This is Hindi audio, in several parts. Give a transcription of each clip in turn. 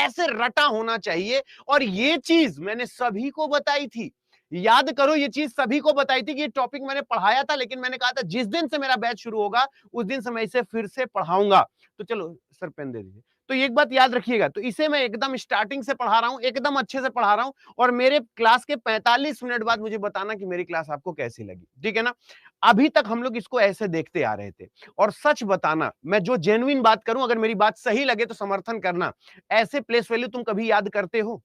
ऐसे रटा होना चाहिए। और ये चीज मैंने सभी को बताई थी, याद करो, ये चीज सभी को बताई थी कि ये टॉपिक मैंने पढ़ाया था, लेकिन मैंने कहा था जिस दिन से मेरा बैच शुरू होगा उस दिन से मैं इसे फिर से पढ़ाऊंगा। तो चलो सर पेन दे दीजिए। तो एक बात याद रखिएगा, तो इसे मैं एकदम स्टार्टिंग से पढ़ा रहा हूं, एकदम अच्छे से पढ़ा रहा हूं, और मेरे क्लास के 45 मिनट बाद मुझे बताना कि मेरी क्लास आपको कैसी लगी, ठीक है ना। अभी तक हम लोग इसको ऐसे देखते आ रहे थे। और सच बताना, मैं जो जेन्युइन बात करूं, अगर मेरी बात सही लगे तो समर्थन करना, ऐसे प्लेस वैल्यू तुम कभी याद करते हो?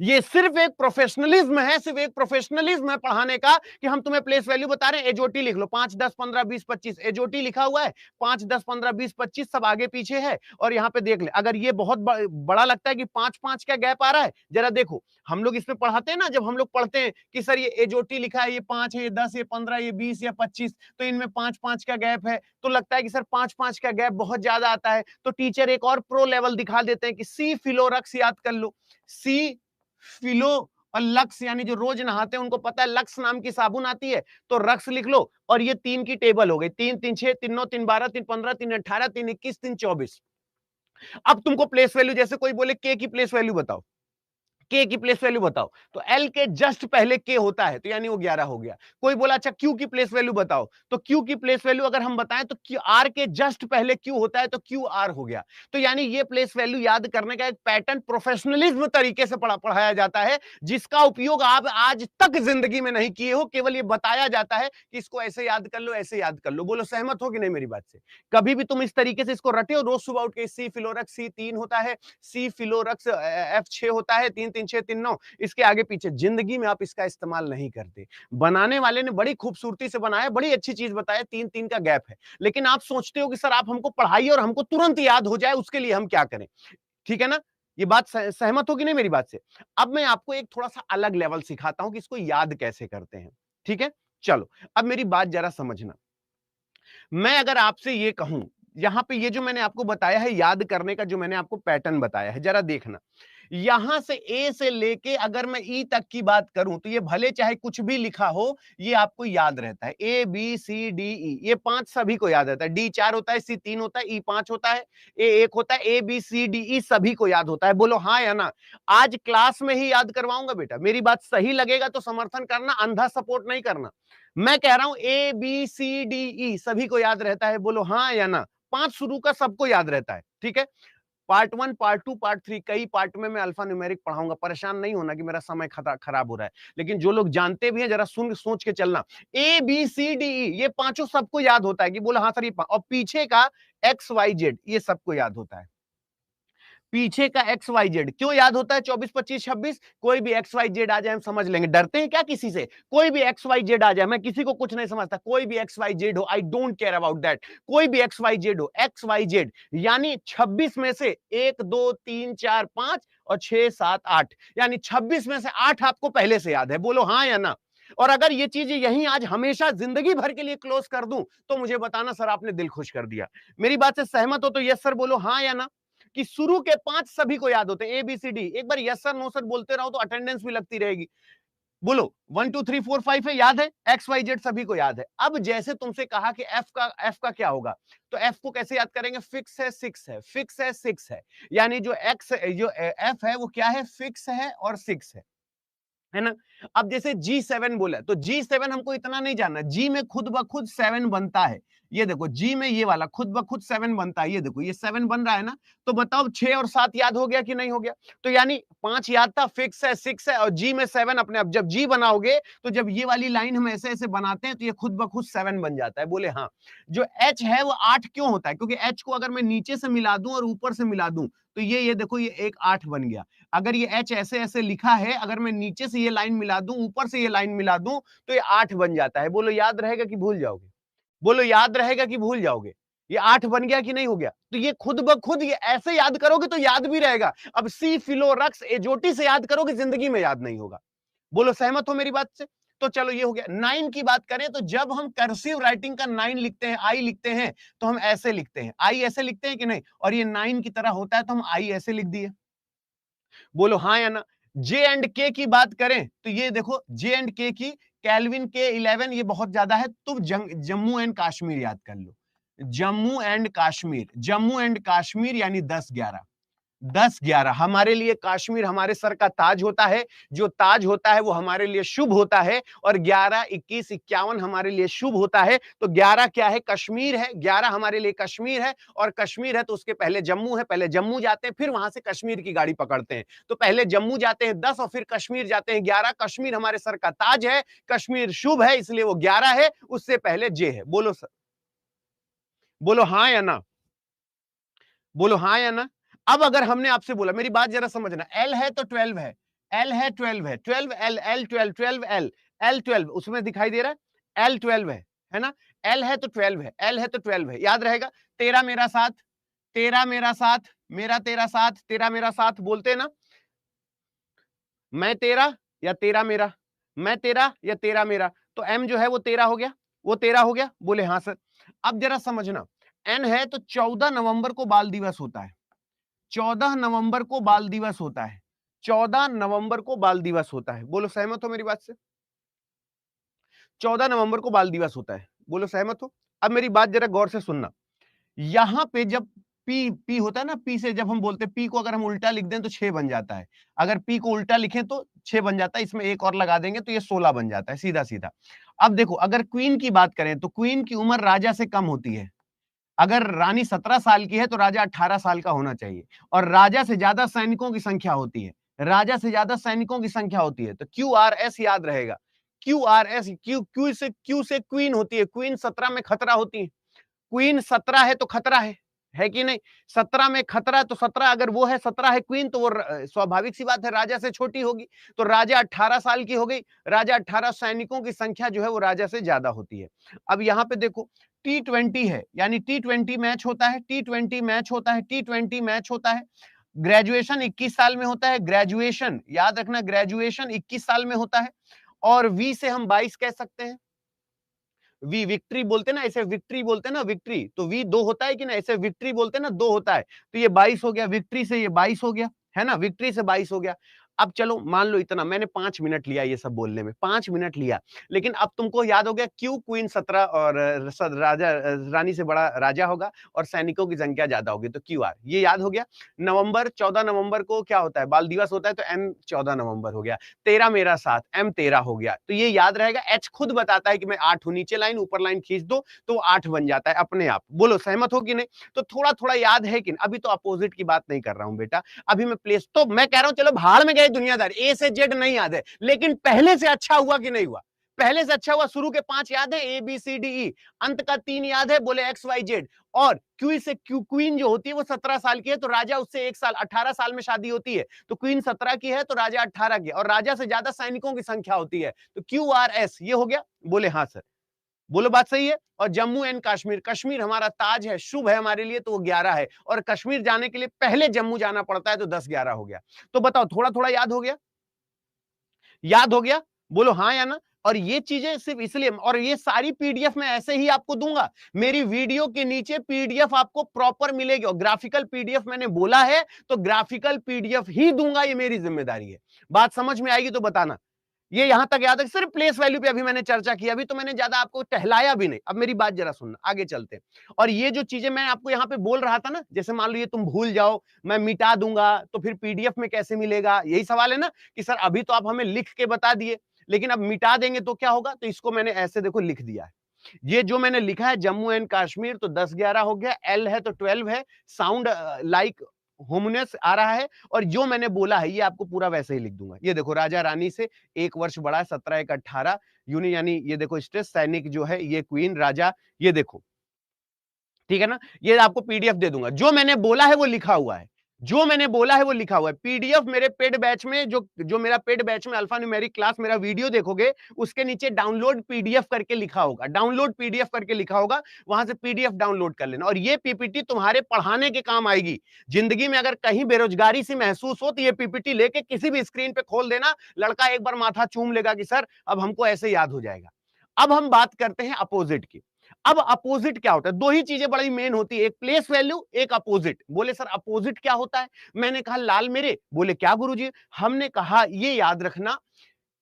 ये सिर्फ एक प्रोफेशनलिज्म है, सिर्फ एक प्रोफेशनलिज्म है पढ़ाने का, कि हम तुम्हें प्लेस वैल्यू बता रहे हैं, एजोटी लिख लो, 5 10 15 20 25, एजोटी लिखा हुआ है, 5 10 15 20 25 सब आगे पीछे है। और यहां पे देख ले, अगर ये बहुत बड़ा लगता है कि 5 5 का गैप आ रहा है, जरा देखो, हम लोग इसमें पढ़ाते हैं ना, जब हम लोग पढ़ते हैं कि सर ये एजोटी लिखा है, ये 5 है, ये 10, ये 15, ये 20 या 25, तो इनमें 5 5 का गैप है, तो लगता है कि सर 5 5 का गैप बहुत ज्यादा आता है, तो टीचर एक और प्रो लेवल दिखा देते हैं कि सी फिलोरक्स याद कर लो। सी फिलो और लक्स, यानी जो रोज नहाते हैं उनको पता है लक्स नाम की साबुन आती है, तो रक्स लिख लो। और ये 3 की टेबल हो गई, 3 3 6 3 9 3 12 3 15 3 18 3 21 3 24। अब तुमको प्लेस वैल्यू, जैसे कोई बोले के की प्लेस वैल्यू बताओ, के की प्लेस वैल्यू बताओ, तो एल के जस्ट पहले के होता है, तो यानी वो 11 हो गया। कोई बोला अच्छा क्यू की प्लेस वैल्यू बताओ, तो क्यू की प्लेस वैल्यू अगर हम बताएं तो क्यू आर के जस्ट पहले क्यू होता है, तो क्यू आर हो गया। तो यानी ये प्लेस वैल्यू याद करने का एक पैटर्न प्रोफेशनलिज्म तरीके से पढ़ाया जाता है, जिसका उपयोग आप आज तक जिंदगी में नहीं किए हो, केवल ये बताया जाता है कि इसको ऐसे याद कर लो, ऐसे याद कर लो। बोलो सहमत हो कि नहीं मेरी बात से? कभी भी तुम इस तरीके से इसको रटे हो, रोज सुबह उठ के सी फिलोरक्स सी 3 होता है, सी फिलोरक्स एफ 6 होता है, 3 3 6 3 9, इसके आगे पीछे, जिंदगी में आप इसका इस्तेमाल नहीं करते। बनाने वाले ने बड़ी खूबसूरती से बनाया, बड़ी अच्छी चीज बताया, 3 3 का गैप है, लेकिन आप सोचते हो कि सर आप हमको पढ़ाइए और हमको तुरंत याद हो जाए, उसके लिए हम क्या करें? ठीक है ना? ये बात सहमत हो कि नहीं मेरी बात से? अब मैं आपको एक थोड़ा सा अलग लेवल सिखाता हूं कि इसको याद कैसे करते हैं। ठीक है, चलो अब मेरी बात जरा समझना। मैं अगर आपसे ये कहूं, यहां पे ये जो मैंने आपको बताया है याद करने का, जो मैंने आपको पैटर्न बताया है, जरा देखना। यहां से ए से लेके अगर मैं ई तक की बात करूं, तो ये भले चाहे कुछ भी लिखा हो, ये आपको याद रहता है। ए बी सी डी ई, ये 5 सभी को याद रहता है। डी 4 होता है, सी 3 होता है, ई 5 होता है, ए 1 होता है, ए बी सी डी ई सभी को याद होता है। बोलो हाँ या ना? आज क्लास में ही याद करवाऊंगा बेटा, मेरी बात सही लगेगा तो समर्थन करना, अंधा सपोर्ट नहीं करना। मैं कह रहा हूं ए बी सी डी ई सभी को याद रहता है, बोलो हाँ या ना? 5 शुरू का सबको याद रहता है, ठीक है। पार्ट 1 पार्ट 2 पार्ट 3 कई पार्ट में मैं अल्फा न्यूमेरिक पढ़ाऊंगा, परेशान नहीं होना कि मेरा समय खराब हो रहा है, लेकिन जो लोग जानते भी हैं जरा सुन सोच के चलना। ए बी सी डी ई ये पांचों सबको याद होता है कि बोला हाँ सर ये, और पीछे का एक्स वाई जेड ये सबको याद होता है। पीछे का एक्स वाई जेड क्यों याद होता है? 24 25 26 कोई भी एक्स वाई जेड आ जाए हम समझ लेंगे। डरते हैं क्या किसी से? कोई भी एक्स वाई जेड आ जाए, मैं किसी को कुछ नहीं समझता, कोई भी एक्स वाई जेड हो, I don't care about that. कोई भी एक्स वाई जेड हो, एक्स वाई जेड यानी 26 में से 1 2 3 4 5 और 6 7 8, यानी 26 में से 8 आपको पहले से याद है। बोलो हाँ या ना? और अगर ये चीज यहीं आज हमेशा जिंदगी भर के लिए क्लोज कर दूं, तो मुझे बताना सर आपने दिल खुश कर दिया। मेरी बात से सहमत हो तो यस सर बोलो, हाँ या ना? कि शुरू के 5 सभी को याद होते हैं, ए बी सी डी। एक बार यस सर नो सर बोलते रहो तो अटेंडेंस भी लगती रहेगी। बोलो 1 2 3 4 5 है, याद है? एक्स वाई जेड सभी को याद है। अब जैसे तुमसे कहा कि एफ का क्या होगा, तो एफ को कैसे याद करेंगे? फिक्स है 6 है, फिक्स है 6 है, यानी जो एक्स जो एफ है वो क्या है? फिक्स है और 6 है ना। अब जैसे G7 बोला, तो G7 हमको इतना नहीं जानना, G में खुद ब खुद 7 बनता है। ये देखो G में ये वाला खुद ब खुद 7 बनता है, ये देखो ये 7 बन रहा है ना। तो बताओ 6 और 7 याद हो गया कि नहीं हो गया? तो यानी 5 याद था, फिक्स है 6 है, और G में 7 अपने आप। जब G बनाओगे तो जब ये वाली लाइन हम ऐसे ऐसे बनाते हैं तो ये खुद ब खुद 7 बन जाता है। बोले हाँ। जो H है वो 8 क्यों होता है? क्योंकि H को अगर मैं नीचे से मिला दूं और ऊपर से मिला दूं तो ये देखो ये एक 8 बन गया। अगर ये H ऐसे ऐसे लिखा है, अगर मैं नीचे से ये लाइन मिला दूं, ऊपर से ये लाइन मिला दूं, तो ये 8 बन जाता है। बोलो याद रहेगा कि भूल जाओगे? बोलो याद रहेगा कि भूल जाओगे? ये 8 बन गया कि नहीं हो गया? तो ये खुद ब खुद ये ऐसे याद करोगे तो याद भी रहेगा। अब सी फिलोरक्स एजोटी से याद करोगे, जिंदगी में याद नहीं होगा। बोलो सहमत हो मेरी बात से? तो चलो ये हो गया। 9 की बात करें तो जब हम कर्सिव राइटिंग का 9 लिखते हैं, आई लिखते हैं, तो हम ऐसे लिखते हैं, आई ऐसे लिखते हैं कि नहीं? और ये 9 की तरह होता है तो हम आई ऐसे लिख दिए। बोलो हाँ या ना? जे एंड के की बात करें तो ये देखो जे एंड के की, कैलविन के 11 ये बहुत ज्यादा है, तो जम्मू एंड कश्मीर याद कर लो। जम्मू एंड कश्मीर, जम्मू एंड कश्मीर यानी 10 11। 10-11 हमारे लिए कश्मीर हमारे सर का ताज होता है, जो ताज होता है वो हमारे लिए शुभ होता है, और 11, 21, 51 हमारे लिए शुभ होता है। तो 11 क्या है? कश्मीर है। 11 हमारे लिए कश्मीर है, और कश्मीर है तो उसके पहले जम्मू है। पहले जम्मू जाते हैं, फिर वहां से कश्मीर की गाड़ी पकड़ते हैं। तो पहले जम्मू जाते हैं 10 और फिर कश्मीर जाते हैं 11। कश्मीर हमारे सर का ताज है, कश्मीर शुभ है, इसलिए वो 11 है। उससे पहले जे है। बोलो सर, बोलो हाँ या ना, बोलो हाँ या ना। अब अगर हमने आपसे बोला, मेरी बात जरा समझना, एल है तो 12 है, एल है 12 है, 12 एल, एल 12, 12 एल, एल 12 उसमें दिखाई दे रहा है, एल 12 है ना। एल है तो 12 है, एल है तो 12 है, याद रहेगा। तेरा मेरा साथ, तेरा मेरा साथ, मेरा तेरा साथ, तेरा मेरा साथ बोलते ना, मैं तेरा या तेरा मेरा, मैं तेरा या तेरा मेरा। तो एम जो है वो तेरा हो गया, वो तेरा हो गया। बोले हाँ सर। अब जरा समझना, एन है तो 14 नवंबर को बाल दिवस होता है, 14 नवंबर को बाल दिवस होता है, 14 नवंबर को बाल दिवस होता है। बोलो सहमत हो मेरी बात से? 14 नवंबर को बाल दिवस होता है, बोलो सहमत हो? अब मेरी बात जरा गौर से सुनना, यहां पे जब पी पी होता है ना, पी से जब हम बोलते हैं, पी को अगर हम उल्टा लिख दें तो 6 बन जाता है, अगर पी को उल्टा लिखें तो 6 बन जाता है, इसमें एक और लगा देंगे तो ये 16 बन जाता है, सीधा सीधा। अब देखो, अगर क्वीन की बात करें तो क्वीन की उम्र राजा से कम होती है। अगर रानी 17 साल की है तो राजा 18 साल का होना चाहिए, और राजा से ज्यादा सैनिकों की संख्या होती है, राजा से ज्यादा सैनिकों की संख्या होती है, तो क्यू आर एस याद रहेगा। क्यू आर एस, क्यू से क्वीन होती है, क्वीन 17 में खतरा होती है, क्वीन 17 है तो खतरा है कि नहीं? 17 में खतरा, तो 17 अगर वो है, 17 है क्वीन, तो वो स्वाभाविक सी बात है राजा से छोटी होगी, तो राजा 18 साल की हो गई, राजा 18, सैनिकों की संख्या जो है वो राजा से ज्यादा होती है। अब यहां पे देखो, T20 है, यानी T20 मैच होता है, T20 मैच होता है, T20 मैच होता है। ग्रेजुएशन 21 साल में होता है, ग्रेजुएशन याद रखना, ग्रेजुएशन 21 साल में होता है। और वी से हम 22 कह सकते हैं, वी विक्ट्री बोलते ना, ऐसे विक्ट्री बोलते ना, विक्ट्री, तो वी 2 होता है कि ना, ऐसे विक्ट्री बोलते ना, 2 होता है, तो ये 22 हो गया, विक्ट्री से ये 22 हो गया, है ना, विक्ट्री से 22 हो गया। अब चलो मान लो इतना, मैंने 5 मिनट लिया ये सब बोलने में, 5 मिनट लिया, लेकिन अब तुमको याद हो गया क्यों क्वीन 17 और राजा रानी से बड़ा राजा होगा और सैनिकों की संख्या ज्यादा होगी, तो क्यू आर, ये याद हो गया। नवंबर, 14 नवंबर को क्या होता है? बाल दिवस होता है, तो एम 14 नवंबर हो गया। तेरा मेरा साथ, एम 13 हो गया, तो ये याद रहेगा। एच खुद बताता है कि मैं 8 हूं, नीचे लाइन ऊपर लाइन खींच दो तो 8 बन जाता है अपने आप। बोलो सहमत हो कि नहीं? तो थोड़ा थोड़ा याद है कि नहीं? अभी तो अपोजिट की बात नहीं कर रहा हूं बेटा, अभी मैं प्लेस, तो मैं कह रहा हूं चलो भाड़ में गए दुनियादार, ए से जेड नहीं याद है, लेकिन पहले से अच्छा हुआ कि नहीं हुआ? पहले से अच्छा हुआ। शुरू के 5 याद है, ए बी सी डी ई, अंत का 3 याद है, बोले एक्स वाई जेड। और क्यू से क्वीन जो होती है वो 17 साल की है, तो राजा उससे 1 साल, 18 साल में शादी होती है, तो क्वीन 17 की है तो राजा 18 की, और राजा से ज्यादा सैनिकों की संख्या होती है, तो क्यू आर एस, ये हो गया। बोले हाँ सर, बोलो बात सही है। और जम्मू एंड कश्मीर, कश्मीर हमारा ताज है, शुभ है हमारे लिए, तो वो 11 है, और कश्मीर जाने के लिए पहले जम्मू जाना पड़ता है, तो 10-11 हो गया। तो बताओ, थोड़ा थोड़ा याद हो गया? याद हो गया? बोलो हाँ या ना। और ये चीजें सिर्फ इसलिए, और ये सारी पीडीएफ मैं ऐसे ही आपको दूंगा, मेरी वीडियो के नीचे पीडीएफ आपको प्रॉपर मिलेगी, और ग्राफिकल पीडीएफ मैंने बोला है तो ग्राफिकल पीडीएफ ही दूंगा, ये मेरी जिम्मेदारी है। बात समझ में आएगी तो बताना। ये यहां तक याद है, सिर्फ प्लेस वैल्यू पे अभी मैंने चर्चा की, अभी तो मैंने ज्यादा आपको टहलाया भी नहीं। अब मेरी बात जरा सुनना, आगे चलते हैं। और ये जो चीजें मैं आपको यहाँ पे बोल रहा था ना, जैसे मान लो ये तुम भूल जाओ, मैं मिटा दूंगा, तो फिर पीडीएफ में कैसे मिलेगा? यही सवाल है ना, कि सर अभी तो आप हमें लिख के बता दिए, लेकिन अब मिटा देंगे तो क्या होगा? तो इसको मैंने ऐसे देखो लिख दिया है, ये जो मैंने लिखा है जम्मू एंड कश्मीर, तो 10-11 हो गया, एल है तो 12 है, साउंड लाइक होमनेस आ रहा है, और जो मैंने बोला है ये आपको पूरा वैसे ही लिख दूंगा। ये देखो, राजा रानी से 1 वर्ष बड़ा है, 17 1 18 यूनि, यानी ये देखो स्ट्रेस, सैनिक जो है ये क्वीन, राजा, ये देखो, ठीक है ना। ये आपको पीडीएफ दे दूंगा, जो मैंने बोला है वो लिखा हुआ है, जो मैंने बोला है वो लिखा हुआ है। पीडीएफ मेरे पेड बैच में, जो जो मेरा पेड बैच में अल्फा न्यूमेरिक क्लास, मेरा वीडियो देखोगे, उसके नीचे डाउनलोड पीडीएफ करके लिखा होगा, डाउनलोड पीडीएफ करके लिखा होगा, वहां से पीडीएफ डाउनलोड कर लेना। और ये पीपीटी तुम्हारे पढ़ाने के काम आएगी। जिंदगी में अगर कहीं बेरोजगारी सी महसूस हो, तो ये पीपीटी लेके किसी भी स्क्रीन पे खोल देना, लड़का एक बार माथा चूम लेगा कि सर अब हमको ऐसे याद हो जाएगा। अब हम बात करते हैं अपोजिट की। अब अपोजिट क्या होता है? दो ही चीजें बड़ी मेन होती है, एक प्लेस वैल्यू, एक अपोजिट। बोले सर अपोजिट क्या होता है? मैंने कहा लाल मेरे। बोले क्या गुरुजी? हमने कहा ये याद रखना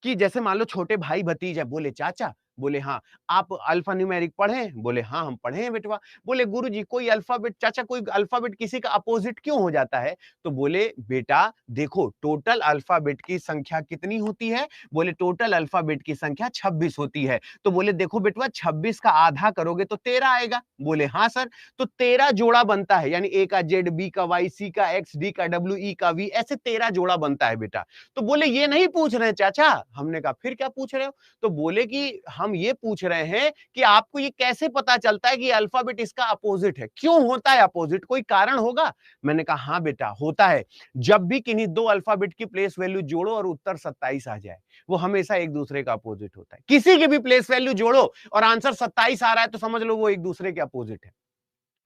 कि जैसे मान लो छोटे भाई भतीजा, बोले चाचा बोले हाँ। आप अल्फा न्यूमेरिक पढ़े? बोले हाँ हम पढ़े हैं बेटवा। बोले गुरुजी कोई अल्फाबेट, चाचा कोई अल्फाबेट किसी का अपोजिट क्यों हो जाता है? तो बोले बेटा देखो टोटल अल्फाबेट की संख्या कितनी होती है? बोले टोटल अल्फाबेट की संख्या 26 होती है। तो बोले देखो बेटवा 26 का आधा करोगे तो 13 आएगा। बोले हाँ सर। तो 13 जोड़ा बनता है, यानी ए का जेड, बी का वाई, सी का एक्स, डी का डब्ल्यू, ई का वी, ऐसे 13 जोड़ा बनता है बेटा। तो बोले ये नहीं पूछ रहे चाचा। हमने कहा फिर क्या पूछ रहे हो? तो बोले कि हम ये पूछ रहे हैं कि आपको ये कैसे पता चलता है कि अल्फाबेट इसका अपोजिट है? क्यों होता है अपोजिट? कोई कारण होगा? मैंने कहा हाँ बेटा होता है। जब भी किन्हीं दो अल्फाबेट की प्लेस वैल्यू जोड़ो और उत्तर 27 आ जाए, वो हमेशा एक दूसरे का अपोजिट होता है। किसी की भी प्लेस वैल्यू जोड़ो और आंसर 27 आ रहा है तो समझ लो वो एक दूसरे के अपोजिट है।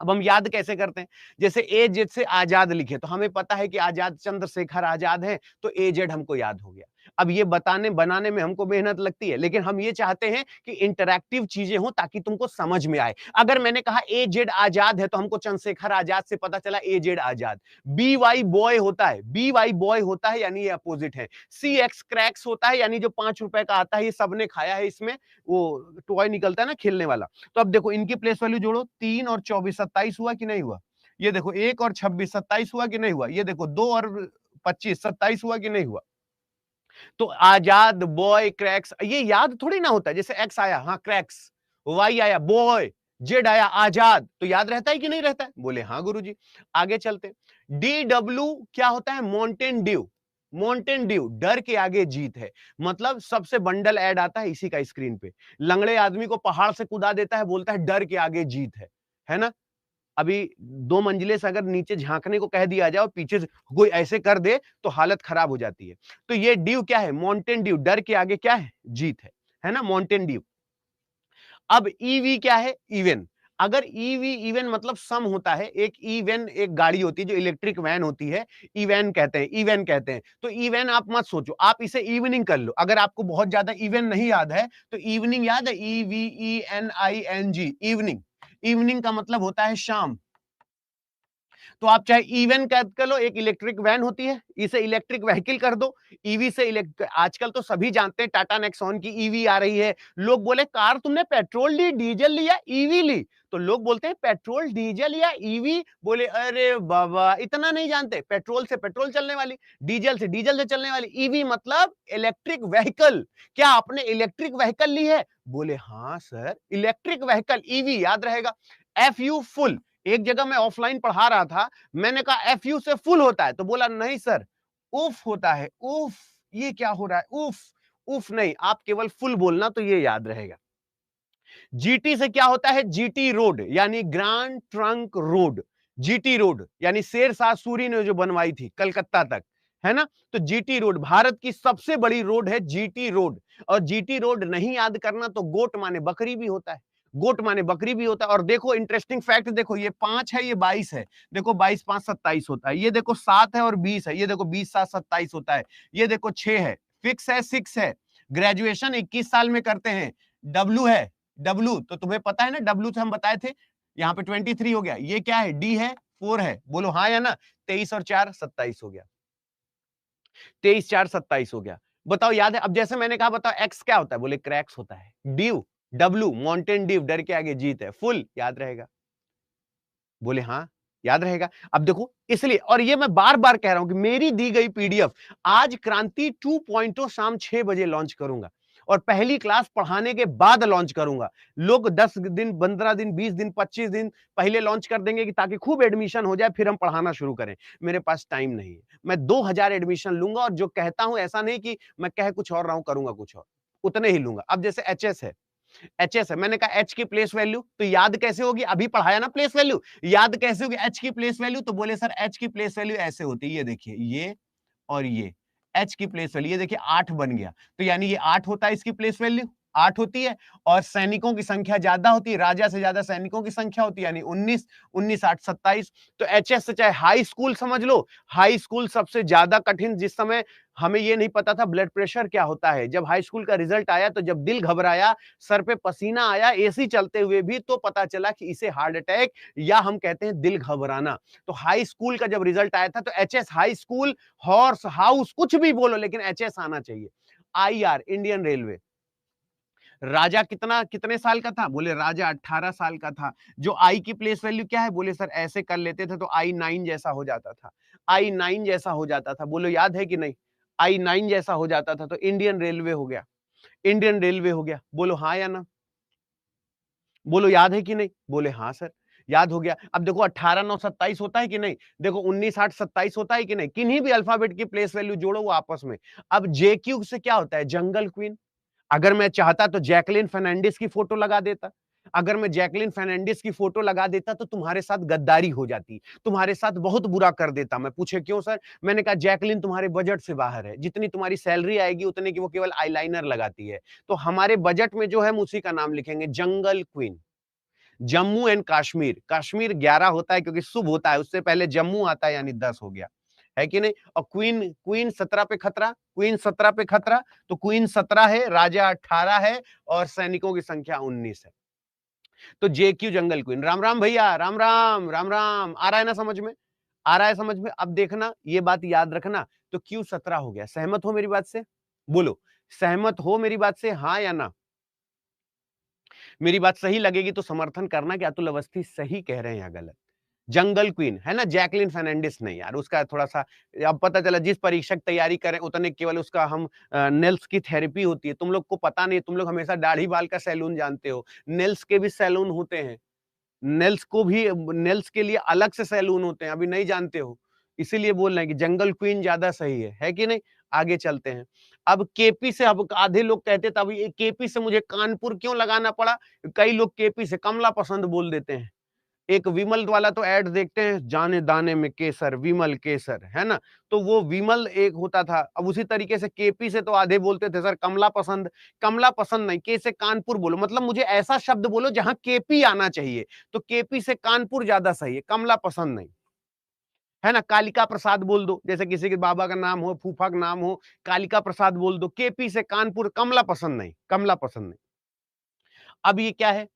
अब हम याद कैसे करते हैं? जैसे ए जेड से आजाद लिखे तो हमें पता है कि आजाद चंद्रशेखर आजाद है, तो ए जेड हमको याद हो गया। अब ये बताने बनाने में हमको मेहनत लगती है, लेकिन हम ये चाहते हैं कि इंटरैक्टिव चीजें हो ताकि तुमको समझ में आए। अगर मैंने कहा ए जेड आजाद है तो हमको चंद्रशेखर आजाद से पता चला ए जेड आजाद। बी वाई बॉय होता है, बी वाई बॉय होता है यानी ये अपोजिट है। सी एक्स क्रैक्स होता है यानी जो 5 रुपए का आता है ये सबने खाया है, इसमें वो टॉय निकलता है ना खेलने वाला। तो अब देखो इनकी प्लेस वैल्यू जोड़ो, 3 और 24 27 हुआ कि नहीं हुआ? ये देखो 1 और 26 27 हुआ कि नहीं हुआ? ये देखो 2 और 25 27 हुआ कि नहीं हुआ? तो आजाद, बॉय, क्रैक्स, ये याद थोड़ी ना होता है। जैसे एक्स आया, हाँ क्रैक्स, वाई आया बॉय, जेड आया आजाद, तो याद रहता है कि नहीं रहता है? बोले हाँ गुरुजी। आगे चलते, डी डब्ल्यू क्या होता है? Mountain Dew. माउंटेन ड्यू, डर के आगे जीत है। मतलब सबसे बंडल ऐड आता है इसी का स्क्रीन पे। लंगड़े आदमी को पहाड़ से कूदा देता है, बोलता है डर के आगे जीत है ना? अभी 2 मंजिले से अगर नीचे झांकने को कह दिया जाए और पीछे से कोई ऐसे कर दे तो हालत खराब हो जाती है। तो ये ड्यू क्या है? माउंटेन ड्यू, डर के आगे क्या है? जीत है ना? Mountain Dew. अब ईवी क्या है? इवन। अगर ईवी इवन मतलब सम होता है, एक इवन एक गाड़ी होती है जो इलेक्ट्रिक वैन होती है, इवन कहते हैं, इवन कहते हैं। तो इवन आप मत सोचो, आप इसे इवनिंग कर लो। अगर आपको बहुत ज्यादा इवन नहीं याद है तो इवनिंग याद है, EVENING, इवनिंग। इवनिंग का मतलब होता है शाम। तो आप चाहे इवन कर लो, एक इलेक्ट्रिक वैन होती है, इसे इलेक्ट्रिक व्हीकल कर दो। ईवी से आजकल तो सभी जानते हैं टाटा नेक्सॉन की ईवी आ रही है। लोग बोले कार तुमने पेट्रोल ली, डीजल ली या ईवी ली? तो लोग बोलते हैं पेट्रोल डीजल या ईवी। बोले अरे बाबा इतना नहीं जानते, पेट्रोल से पेट्रोल चलने वाली, डीजल से डीजल से चलने वाली, ईवी मतलब इलेक्ट्रिक व्हीकल। क्या आपने इलेक्ट्रिक व्हीकल ली है? बोले हाँ सर, इलेक्ट्रिक व्हीकल ईवी याद रहेगा। FU full. एक जगह मैं ऑफलाइन पढ़ा रहा था, मैंने कहा FU से फुल होता है, तो बोला नहीं सर उफ होता है। उफ, ये क्या हो रहा है? उफ, उफ नहीं, आप केवल फुल बोलना तो ये याद रहेगा। जीटी से क्या होता है? जीटी रोड यानी grand trunk road. GT road यानी शेरशाह सूरी ने जो बनवाई थी कलकत्ता तक, है ना? तो जीटी रोड भारत की सबसे बड़ी रोड है, जीटी रोड। और जीटी रोड नहीं याद करना तो गोट माने बकरी भी होता है। गोट माने बकरी भी होता है। और देखो इंटरेस्टिंग फैक्ट, देखो ये 5 है, ये 22 है। देखो 22 5 27 होता है। ये देखो 7 है और 20 है। ये देखो 20 7 27 होता है। ये देखो 6 है, फिक्स है 6 है। ग्रेजुएशन 21 साल में करते हैं। डब्ल्यू है, डब्ल्यू तो तुम्हें पता है ना, डब्ल्यू से हम बताए थे। यहाँ पे 23 हो गया। ये क्या है? डी है, 4 है। बोलो हाँ या ना? 23 और 4 27 हो गया। 23 4 27 हो गया। बताओ याद है? अब जैसे मैंने कहा बताओ एक्स क्या होता है? बोले क्रैक्स होता है। ड्यू, डब्ल्यू माउंटेन ड्यू, डर के आगे जीत है। फुल याद रहेगा? बोले हाँ याद रहेगा। अब देखो इसलिए, और ये मैं बार बार कह रहा हूं कि मेरी दी गई पीडीएफ आज क्रांति 2.0 शाम 6 बजे लॉन्च करूंगा और पहली क्लास पढ़ाने के बाद लॉन्च करूंगा। लोग 10 दिन 15 दिन 20 दिन 25 दिन पहले लॉन्च कर देंगे कि ताकि खूब एडमिशन हो जाए, फिर हम पढ़ाना शुरू करें। मेरे पास टाइम नहीं है। मैं 2000 एडमिशन लूंगा और जो कहता हूं ऐसा नहीं कि मैं कह कुछ और रहा हूं करूंगा कुछ और, उतने ही लूंगा। अब जैसे एचएस है, एच है, मैंने कहा एच की प्लेस वैल्यू तो याद कैसे होगी? अभी पढ़ाया ना प्लेस वैल्यू, याद कैसे होगी एच की प्लेस वैल्यू? तो बोले सर एच की प्लेस वैल्यू ऐसे होती है, ये देखिए ये और ये एच की प्लेस वैल्यू, ये देखिए 8 बन गया। तो यानी ये 8 होता है, इसकी प्लेस वैल्यू 8 होती है। और सैनिकों की संख्या ज्यादा होती है, राजा से ज्यादा सैनिकों की संख्या होती है, यानी 19 19 8 27। तो एचएस से चाहे हाई स्कूल समझ लो, हाई स्कूल सबसे ज्यादा कठिन। जिस समय हमें ये नहीं पता था ब्लड प्रेशर क्या होता है, जब हाई स्कूल का रिजल्ट आया तो जब दिल घबराया, सर पे पसीना आया एसी चलते हुए भी, तो पता चला कि इसे हार्ट अटैक या हम कहते हैं दिल घबराना। तो हाई स्कूल का जब रिजल्ट आया था तो HS high school, horse house कुछ भी बोलो लेकिन एचएस आना चाहिए। आईआर इंडियन रेलवे, राजा कितने साल का था? बोले राजा 18 साल का था। जो आई की प्लेस वैल्यू क्या है? बोले सर ऐसे कर लेते थे तो I9 जैसा हो जाता था, I9 जैसा हो जाता था। बोलो याद है कि नहीं? I9 जैसा हो जाता था तो इंडियन रेलवे हो गया, इंडियन रेलवे हो गया। बोलो हाँ या ना? बोलो याद है कि नहीं? बोले हाँ सर याद हो गया। अब देखो 18 9 27 होता है कि नहीं? देखो 19 8 27 होता है कि नहीं? किन्हीं भी अल्फाबेट की प्लेस वैल्यू जोड़ो वो आपस में। अब जेक्यू से क्या होता है? जंगल क्वीन। अगर मैं चाहता तो जैकलिन फर्नांडिस की फोटो लगा देता। अगर मैं जैकलिन फर्नांडिस की फोटो लगा देता तो तुम्हारे साथ गद्दारी हो जाती, तुम्हारे साथ बहुत बुरा कर देता मैं। पूछे क्यों सर? मैंने कहा जैकलिन तुम्हारे बजट से बाहर है, जितनी तुम्हारी सैलरी आएगी उतने की वो केवल आईलाइनर लगाती है। तो हमारे बजट में जो है हम उसी का नाम लिखेंगे, जंगल क्वीन। जम्मू एंड कश्मीर, कश्मीर 11 होता है क्योंकि शुभ होता है, उससे पहले जम्मू आता है यानी 10 हो गया, है कि नहीं? और क्वीन, क्वीन 17 पे खतरा, क्वीन 17 पे खतरा, तो क्वीन 17 है, राजा 18 है और सैनिकों की संख्या 19 है। तो जेक्यू जंगल क्वीन। राम राम भैया, राम राम, राम राम। आ रहा है ना समझ में? आ रहा है समझ में? अब देखना, ये बात याद रखना। तो क्यू 17 हो गया। सहमत हो मेरी बात से? बोलो सहमत हो मेरी बात से, हाँ या ना? मेरी बात सही लगेगी तो समर्थन करना कि अतुल अवस्थी सही कह रहे हैं या गलत। जंगल क्वीन है ना, जैकलिन फर्नांडिस नहीं यार, उसका थोड़ा सा अब पता चला जिस परीक्षा की तैयारी करें उतने केवल उसका हम नेल्स की थेरेपी होती है। तुम लोग को पता नहीं, तुम लोग हमेशा दाढ़ी बाल का सैलून जानते हो, नेल्स के भी सैलून होते हैं। नेल्स को भी, नेल्स के लिए अलग से सैलून होते हैं, अभी नहीं जानते हो, इसीलिए बोल रहे हैं कि जंगल क्वीन ज्यादा सही है कि नहीं? आगे चलते हैं। अब केपी से, अब आधे लोग कहते थे अब ये केपी से मुझे कानपुर क्यों लगाना पड़ा? कई लोग केपी से कमला पसंद बोल देते हैं। एक विमल वाला तो ऐड देखते हैं, जाने दाने में केसर, विमल केसर, है ना? तो वो विमल एक होता था। अब उसी तरीके से केपी से तो आधे बोलते थे सर कमला पसंद। कमला पसंद नहीं, के से कानपुर बोलो, मतलब मुझे ऐसा शब्द बोलो जहां केपी आना चाहिए। तो केपी से कानपुर ज्यादा सही है, कमला पसंद नहीं, है ना? कालिका प्रसाद बोल दो, जैसे किसी के बाबा का नाम हो, फूफा का नाम हो, कालिका प्रसाद बोल दो। केपी से कानपुर, कमला पसंद नहीं, कमला पसंद नहीं। अब ये क्या है?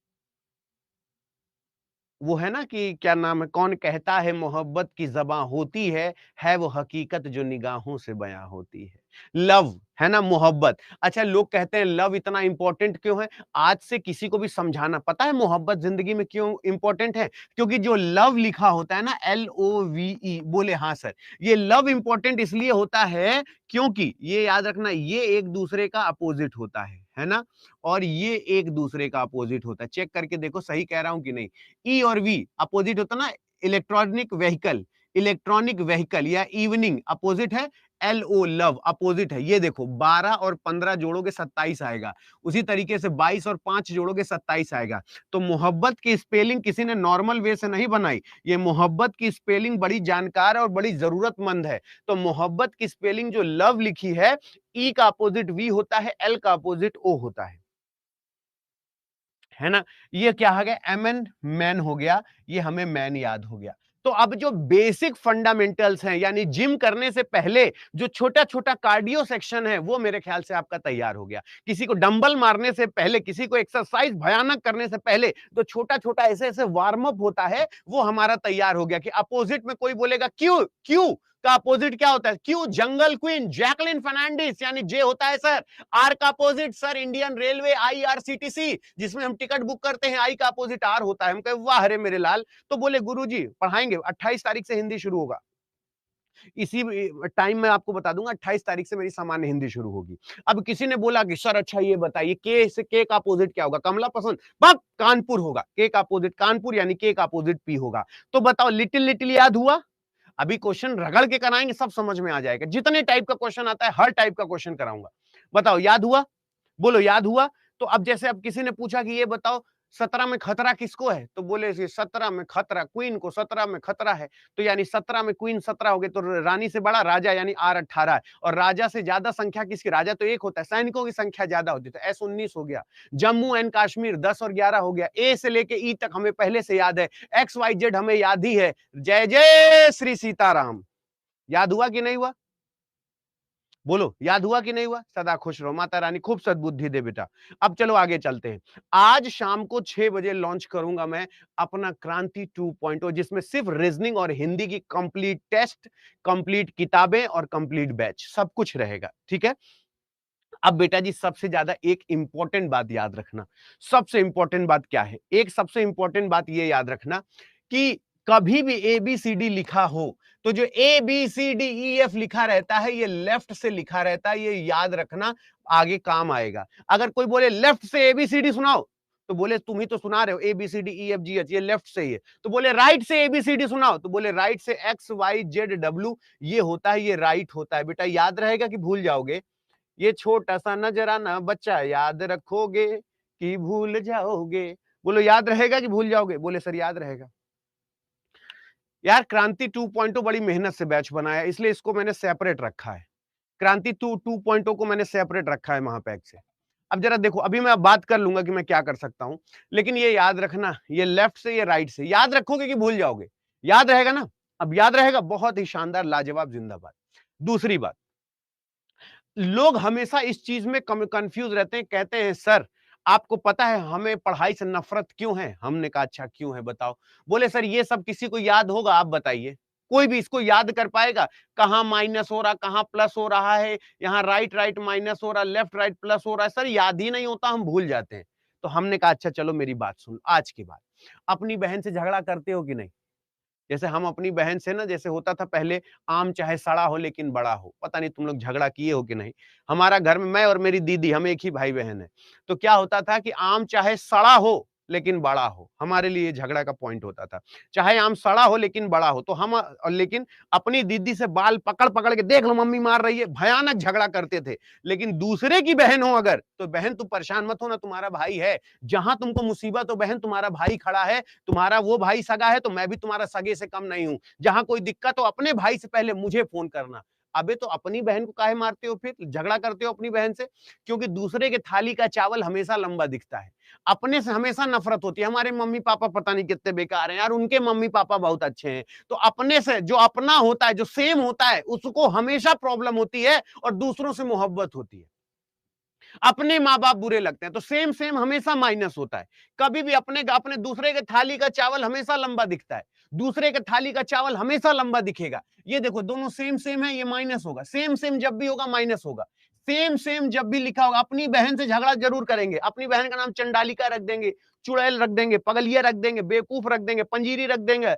वो है ना कि क्या नाम है, कौन कहता है मोहब्बत की ज़बां होती है वो हकीकत जो निगाहों से बयां होती है। लव, है ना, मोहब्बत। अच्छा, लोग कहते हैं लव इतना इंपॉर्टेंट क्यों है? आज से किसी को भी समझाना, पता है मोहब्बत जिंदगी में क्यों इंपॉर्टेंट है? क्योंकि जो लव लिखा होता है ना, LOVE, बोले हाँ सर, ये लव इंपॉर्टेंट इसलिए होता है क्योंकि ये याद रखना, ये एक दूसरे का अपोजिट होता है ना? और ये एक दूसरे का अपोजिट होता है। चेक करके देखो सही कह रहा हूं कि नहीं। ई और वी अपोजिट होता ना, इलेक्ट्रॉनिक व्हीकल, इलेक्ट्रॉनिक व्हीकल या इवनिंग अपोजिट है, LO लव अपोजिट है। ये देखो 12 और 15 जोड़ोगे 27 आएगा, उसी तरीके से 22 और 5 जोड़ोगे 27 आएगा। तो मोहब्बत की स्पेलिंग किसी ने नॉर्मल वे से नहीं बनाई, ये मोहब्बत की स्पेलिंग बड़ी जानकार और बड़ी जरूरतमंद है। तो मोहब्बत की स्पेलिंग जो लव लिखी है, ई का अपोजिट वी होता है, एल का अपोजिट ओ होता है ना? ये क्या हो गया? एमएन, मैन हो गया, ये हमें मैन याद हो गया। तो अब जो बेसिक फंडामेंटल्स हैं, यानी जिम करने से पहले जो छोटा छोटा कार्डियो सेक्शन है, वो मेरे ख्याल से आपका तैयार हो गया। किसी को डंबल मारने से पहले, किसी को एक्सरसाइज भयानक करने से पहले तो छोटा छोटा ऐसे ऐसे वार्म अप होता है, वो हमारा तैयार हो गया। कि अपोजिट में कोई बोलेगा क्यू, क्यू का अपोजिट क्या होता है? क्यू जंगल क्वीन, जैकलिन फर्नांडिस, यानी जे होता है सर। आर का opposite sir Indian railway, IRCTC, जिसमें हम टिकट बुक करते हैं, आई का अपोजिट आर होता है। हम कहे वाह रे मेरे लाल। तो बोले गुरुजी पढ़ाएंगे, 28 तारीख से हिंदी शुरू होगा। इसी टाइम में आपको बता दूंगा, 28 तारीख से मेरी सामान्य हिंदी शुरू होगी। अब किसी ने बोला कि सर अच्छा ये बताइए के से के का अपोजिट क्या होगा? कमला पसंद, बस कानपुर होगा। के का अपोजिट कानपुर, यानी के का अपोजिट पी होगा। तो बताओ लिटिल लिटिल याद हुआ? अभी क्वेश्चन रगड़ के कराएंगे, सब समझ में आ जाएगा। जितने टाइप का क्वेश्चन आता है हर टाइप का क्वेश्चन कराऊंगा। बताओ याद हुआ? बोलो याद हुआ? तो अब जैसे अब किसी ने पूछा कि ये बताओ 17 में खतरा किसको है? तो बोले 17 में खतरा क्वीन को, 17 में खतरा है। तो यानी 17 में क्वीन 17 हो गए, तो रानी से बड़ा राजा यानी R18 है। और राजा से ज्यादा संख्या किसकी? राजा तो एक होता है, सैनिकों की संख्या ज्यादा होती है, तो S19 हो गया। जम्मू एंड कश्मीर 10 और 11 हो गया। ए से लेके ई तक हमें पहले से याद है, XYZ हमें याद ही है। जय जय श्री सीताराम। याद हुआ कि नहीं हुआ? बोलो याद हुआ कि नहीं हुआ? सदा खुश रहो, माता रानी खूब सद्बुद्धि दे बेटा। अब चलो आगे चलते हैं। आज शाम को 6 बजे लॉन्च करूंगा मैं अपना क्रांति 2.0, जिसमें सिर्फ रीजनिंग और हिंदी की कंप्लीट टेस्ट, कंप्लीट किताबें और कंप्लीट बैच, सब कुछ रहेगा। ठीक है? अब बेटा जी सबसे ज्यादा एक इंपॉर्टेंट बात याद रखना। सबसे इंपॉर्टेंट बात क्या है? एक सबसे इंपॉर्टेंट बात ये याद रखना कि कभी भी ए बी सी डी लिखा हो तो जो A B C D E F लिखा रहता है ये लेफ्ट से लिखा रहता है, ये याद रखना, आगे काम आएगा। अगर कोई बोले लेफ्ट से ए बी सी डी सुनाओ तो बोले तुम ही तो सुना रहे हो A B C D E F G H, ये लेफ्ट से ही है। तो बोले राइट से ए बी सी डी सुनाओ तो बोले राइट से एक्स वाई जेड डब्ल्यू, ये होता है, ये राइट होता है। बेटा याद रहेगा कि भूल जाओगे? ये छोटा सा नजराना बच्चा याद रखोगे कि भूल जाओगे? बोलो याद रहेगा कि भूल जाओगे? बोले सर याद रहेगा। यार क्रांति 2.0 बड़ी मेहनत से बैच बनाया, इसलिए इसको मैंने सेपरेट रखा है। क्रांति 2.0 को मैंने सेपरेट रखा है महापैक से। अब जरा देखो, अभी मैं बात कर लूंगा कि मैं क्या कर सकता हूं, लेकिन ये याद रखना, ये लेफ्ट से ये राइट से, याद रखोगे कि भूल जाओगे? याद रहेगा ना? अब याद रहेगा, बहुत ही शानदार, लाजवाब, जिंदाबाद। दूसरी बात, लोग हमेशा इस चीज में कंफ्यूज रहते हैं, कहते हैं सर आपको पता है हमें पढ़ाई से नफरत क्यों है? हमने कहा अच्छा क्यों है बताओ? बोले सर ये सब किसी को याद होगा? आप बताइए, कोई भी इसको याद कर पाएगा? कहां माइनस हो रहा, कहां प्लस हो रहा है, यहाँ राइट राइट माइनस हो रहा, लेफ्ट राइट प्लस हो रहा है, सर याद ही नहीं होता, हम भूल जाते हैं। तो हमने कहा अच्छा चलो मेरी बात सुन, आज की बात, अपनी बहन से झगड़ा करते हो कि नहीं? जैसे हम अपनी बहन से ना, जैसे होता था पहले, आम चाहे सड़ा हो लेकिन बड़ा हो, पता नहीं तुम लोग झगड़ा किए हो कि नहीं। हमारा घर में मैं और मेरी दीदी, हम एक ही भाई बहन है, तो क्या होता था कि आम चाहे सड़ा हो लेकिन बड़ा हो, हमारे लिए झगड़ा का पॉइंट होता था। चाहे आम सड़ा हो लेकिन बड़ा हो, तो हम लेकिन अपनी दीदी से बाल पकड़ पकड़ के, देख लो मम्मी मार रही है, भयानक झगड़ा करते थे। लेकिन दूसरे की बहन हो अगर, तो बहन तुम परेशान मत हो ना, तुम्हारा भाई है, जहां तुमको मुसीबत हो बहन तुम्हारा भाई खड़ा है, तुम्हारा वो भाई सगा है तो मैं भी तुम्हारा सगे से कम नहीं हूं। जहां कोई दिक्कत हो अपने भाई से पहले मुझे फोन करना। अबे तो अपनी बहन को काहे मारते हो, फिर झगड़ा करते हो अपनी बहन से? क्योंकि दूसरे के थाली का चावल हमेशा लंबा दिखता है, अपने से हमेशा नफरत होती है। हमारे मम्मी पापा पता नहीं कितने बेकार हैं यार, उनके मम्मी पापा बहुत अच्छे हैं। तो अपने से जो अपना होता है, जो सेम होता है, उसको हमेशा प्रॉब्लम होती है और दूसरों से मोहब्बत होती है। अपने माँ बाप बुरे लगते हैं तो सेम सेम हमेशा माइनस होता है। कभी भी अपने अपने दूसरे के थाली का चावल हमेशा लंबा दिखता है, दूसरे के थाली का चावल हमेशा लंबा दिखेगा। ये देखो दोनों सेम सेम है, ये माइनस होगा। सेम सेम जब भी होगा माइनस होगा। सेम सेम जब भी लिखा होगा, अपनी बहन से झगड़ा जरूर करेंगे, अपनी बहन का नाम चंडालिका रख देंगे, चुड़ैल रख देंगे, पगलिया रख देंगे, बेवकूफ रख देंगे, पंजीरी रख देंगे,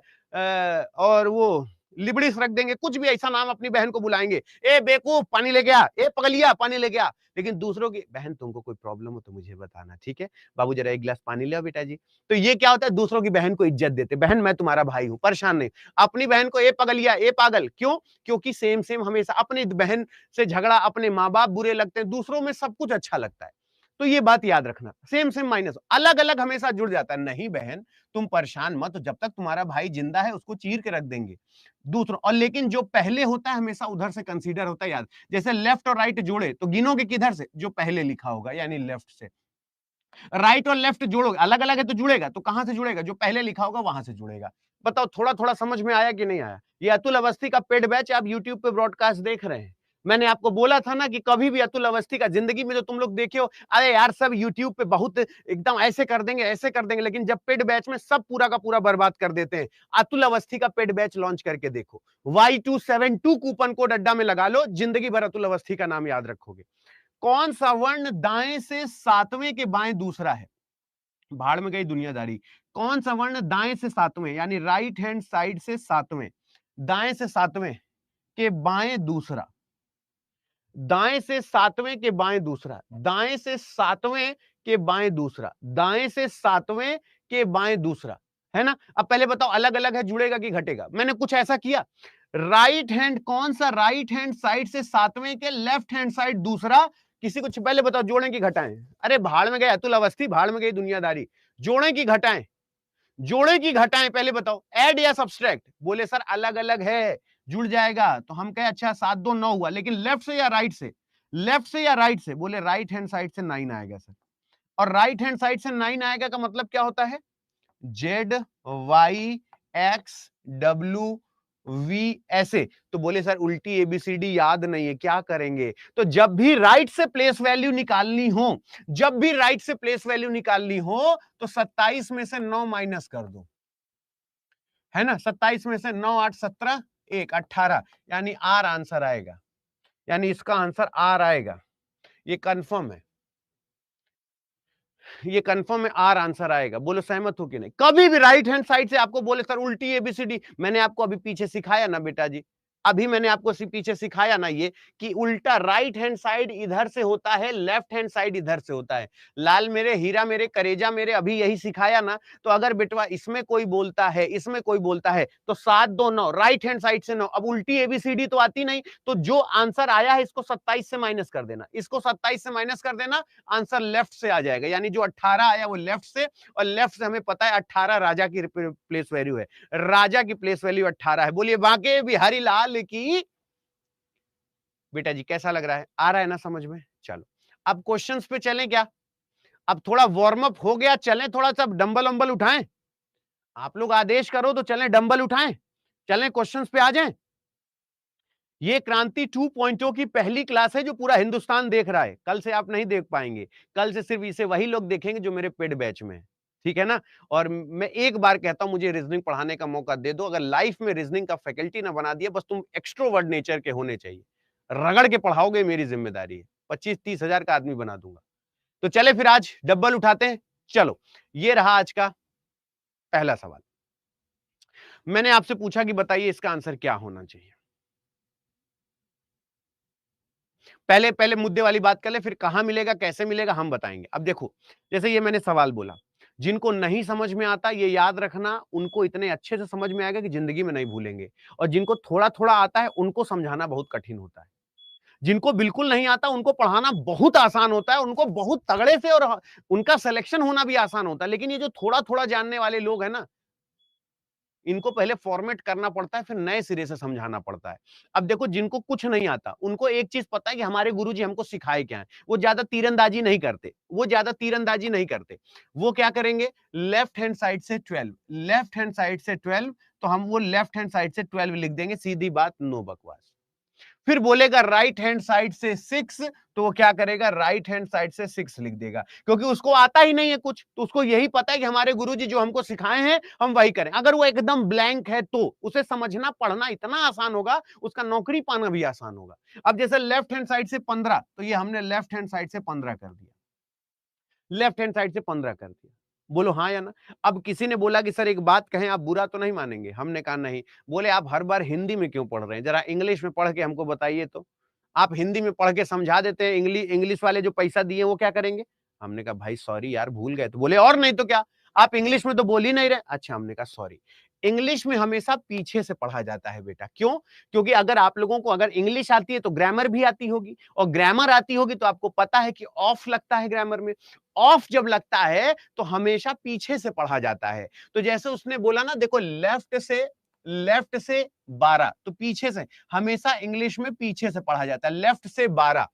और वो लिबड़िस रख देंगे, कुछ भी ऐसा नाम अपनी बहन को बुलाएंगे, ए बेवकूफ पानी लेके आ, ए पगलिया पानी लेके आ। लेकिन दूसरों की बहन, तुमको कोई प्रॉब्लम हो तो मुझे बताना, ठीक है बाबू, जरा एक गिलास पानी ले बेटा जी। तो ये क्या होता है, दूसरों की बहन को इज्जत देते, बहन मैं तुम्हारा भाई हूं, परेशान नहीं। अपनी बहन को ए पगलिया, ए पागल, क्यों? क्योंकि सेम सेम हमेशा अपनी बहन से झगड़ा, अपने माँ बाप बुरे लगते हैं, दूसरों में सब कुछ अच्छा लगता है। तो ये बात याद रखना, सेम सेम माइनस, अलग अलग हमेशा जुड़ जाता है। नहीं बहन तुम परेशान मत, जब तक तुम्हारा भाई जिंदा है उसको चीर के रख देंगे दूसरों। और लेकिन जो पहले होता है हमेशा उधर से कंसीडर होता है, याद। जैसे लेफ्ट और राइट जोड़े तो गिनोगे किधर से? जो पहले लिखा होगा, यानी लेफ्ट से। राइट और लेफ्ट जोड़ोगे, अलग अलग है तो जुड़ेगा, तो कहां से जुड़ेगा? जो पहले लिखा होगा वहां से जुड़ेगा। बताओ थोड़ा थोड़ा समझ में आया कि नहीं आया? ये अतुल अवस्थी का पेड बैच आप यूट्यूब पे ब्रॉडकास्ट देख रहे हैं। मैंने आपको बोला था ना कि कभी भी अतुल अवस्थी का, जिंदगी में जो तुम लोग देखे हो, अरे यार सब यूट्यूब पे बहुत एकदम ऐसे कर देंगे, ऐसे कर देंगे, लेकिन जब पेड बैच में सब पूरा का पूरा बर्बाद कर देते हैं। अतुल अवस्थी का पेड बैच लॉन्च करके देखो, Y272 कूपन कोड अड्डा में लगा लो, जिंदगी भर अतुल अवस्थी का नाम याद रखोगे। कौन सा वर्ण दाएं से सातवें के बाएं दूसरा है? भाड़ में गई दुनियादारी। कौन सा वर्ण दाएं से सातवें, यानी राइट हैंड साइड से सातवें, दाएं से सातवें के बाएं दूसरा, दाएं से सातवें के बाएं दूसरा, दाएं से सातवें के बाएं दूसरा, दाएं से सातवें के बाएं दूसरा, है ना? अब पहले बताओ अलग अलग है, जुड़ेगा कि घटेगा? मैंने कुछ ऐसा किया, राइट हैंड, कौन सा राइट हैंड साइड से सातवें के लेफ्ट हैंड साइड दूसरा, किसी को पहले बताओ जोड़ें कि घटाएं? अरे भाड़ में गए अतुल अवस्थी, भाड़ में गई दुनियादारी। जोड़ें कि घटाएं? जोड़े की घटाएं पहले बताओ, ऐड या सब्सट्रैक्ट? बोले सर अलग अलग है, जुड़ जाएगा। तो हम कहे अच्छा 7 2 9 हुआ, लेकिन लेफ्ट से या राइट से? लेफ्ट से या राइट से? बोले राइट हैंड साइड से 9 आएगा सर। और राइट हैंड साइड से 9 आएगा का मतलब क्या होता है? Z Y X W V, ऐसे। तो बोले सर उल्टी एबीसीडी याद नहीं है, क्या करेंगे? तो जब भी राइट से प्लेस वैल्यू निकालनी हो, जब भी राइट से प्लेस वैल्यू निकालनी हो, तो 27 में से 9 माइनस कर दो, है ना? 27 में से 9 8 17 1 18, यानी आर आंसर आएगा, यानी इसका आंसर आर आएगा। ये कंफर्म है, ये कंफर्म है, आर आंसर आएगा। बोलो सहमत हो कि नहीं? कभी भी राइट हैंड साइड से आपको बोले सर उल्टी एबीसीडी, मैंने आपको अभी पीछे सिखाया ना बेटा जी, अभी मैंने आपको पीछे सिखाया ना ये कि उल्टा राइट हैंड साइड इधर से होता है, लेफ्ट हैंड साइड इधर से होता है। लाल मेरे, हीरा मेरे, करेजा मेरे, अभी यही सिखाया ना। तो अगर बेटवा इसमें कोई बोलता है, इसमें कोई बोलता है, तो 7 2 9, राइट हैंड साइड से 9। अब उल्टी एबीसीडी तो आती नहीं, तो जो आंसर आया है इसको 27 से माइनस कर देना, इसको 27 से माइनस कर देना, आंसर लेफ्ट से आ जाएगा। यानी जो 18 आया वो लेफ्ट से, और लेफ्ट से हमें पता है 18 राजा की प्लेस वैल्यू है, राजा की प्लेस वैल्यू 18 है। बोलिए बांके बिहारी लाल की। बेटा जी कैसा लग रहा है? आ रहा है ना समझ में? चलो अब क्वेश्चंस पे चलें क्या? अब थोड़ा वार्म अप हो गया, चलें थोड़ा सा डंबल वंबल उठाएं। आप लोग आदेश करो तो चलें, डंबल उठाएं, चलें क्वेश्चंस पे आ जाएं। ये क्रांति 2.0 की पहली क्लास है जो पूरा हिंदुस्तान देख रहा है। कल से आप नहीं देख पाएंगे, कल से सिर्फ इसे वही लोग देखेंगे जो मेरे पेड बैच में है, ठीक है ना? और मैं एक बार कहता हूं, मुझे रीजनिंग पढ़ाने का मौका दे दो। अगर लाइफ में रीजनिंग का फैकल्टी ना बना दिया, बस तुम एक्सट्रोवर्ट नेचर के होने चाहिए, रगड़ के पढ़ाओगे, मेरी जिम्मेदारी है। 25-30 हजार का आदमी बना दूंगा। तो चले फिर आज डब्बल उठाते हैं। चलो ये रहा आज का पहला सवाल। मैंने आपसे पूछा कि बताइए इसका आंसर क्या होना चाहिए। पहले पहले मुद्दे वाली बात कर ले, फिर कहां मिलेगा, कैसे मिलेगा, हम बताएंगे। अब देखो, जैसे ये मैंने सवाल बोला, जिनको नहीं समझ में आता ये याद रखना, उनको इतने अच्छे से समझ में आएगा कि जिंदगी में नहीं भूलेंगे। और जिनको थोड़ा थोड़ा आता है उनको समझाना बहुत कठिन होता है। जिनको बिल्कुल नहीं आता उनको पढ़ाना बहुत आसान होता है, उनको बहुत तगड़े से और उनका सिलेक्शन होना भी आसान होता है। लेकिन ये जो थोड़ा थोड़ा जानने वाले लोग हैं ना, इनको पहले फॉर्मेट करना पड़ता है, फिर नए सिरे से समझाना पड़ता है। अब देखो, जिनको कुछ नहीं आता उनको एक चीज पता है कि हमारे गुरुजी हमको सिखाए क्या है। वो ज्यादा तीरंदाजी नहीं करते, वो ज्यादा तीरंदाजी नहीं करते। वो क्या करेंगे, लेफ्ट हैंड साइड से 12, लेफ्ट हैंड साइड से 12, तो हम वो लेफ्ट हैंड साइड से 12 लिख देंगे, सीधी बात, नो बकवास। फिर बोलेगा राइट हैंड साइड से 6, तो वो क्या करेगा, राइट हैंड साइड से 6 लिख देगा, क्योंकि उसको आता ही नहीं है कुछ। तो उसको यही पता है कि हमारे गुरुजी जो हमको सिखाए हैं हम वही करें। अगर वो एकदम ब्लैंक है तो उसे समझना पढ़ना इतना आसान होगा, उसका नौकरी पाना भी आसान होगा। अब जैसे लेफ्ट हैंड साइड से 15, तो ये हमने लेफ्ट हैंड साइड से 15 कर दिया, लेफ्ट हैंड साइड से 15 कर दिया। बोलो हाँ या ना? अब किसी ने बोला कि सर एक बात कहें, आप बुरा तो नहीं मानेंगे? हमने कहा नहीं। बोले आप हर बार हिंदी में क्यों पढ़ रहे हैं, जरा इंग्लिश में पढ़ के हमको बताइए। तो आप हिंदी में पढ़ के समझा देते हैं, इंग्लिश वाले जो पैसा दिए वो क्या करेंगे? हमने कहा भाई सॉरी यार, भूल गए। तो बोले और नहीं तो क्या, आप इंग्लिश में तो बोल ही नहीं रहे। अच्छा, हमने कहा सॉरी। इंग्लिश में हमेशा पीछे से पढ़ा जाता है बेटा। क्यों? क्योंकि अगर आप लोगों को अगर इंग्लिश आती है तो ग्रामर भी आती होगी, और ग्रामर आती होगी तो आपको पता है कि ऑफ लगता है ग्रामर में। ऑफ जब लगता है तो हमेशा पीछे से पढ़ा जाता है। तो जैसे उसने बोला ना, देखो लेफ्ट से 12, तो पीछे से हमेशा इंग्लिश में पीछे से पढ़ा जाता है, लेफ्ट से 12।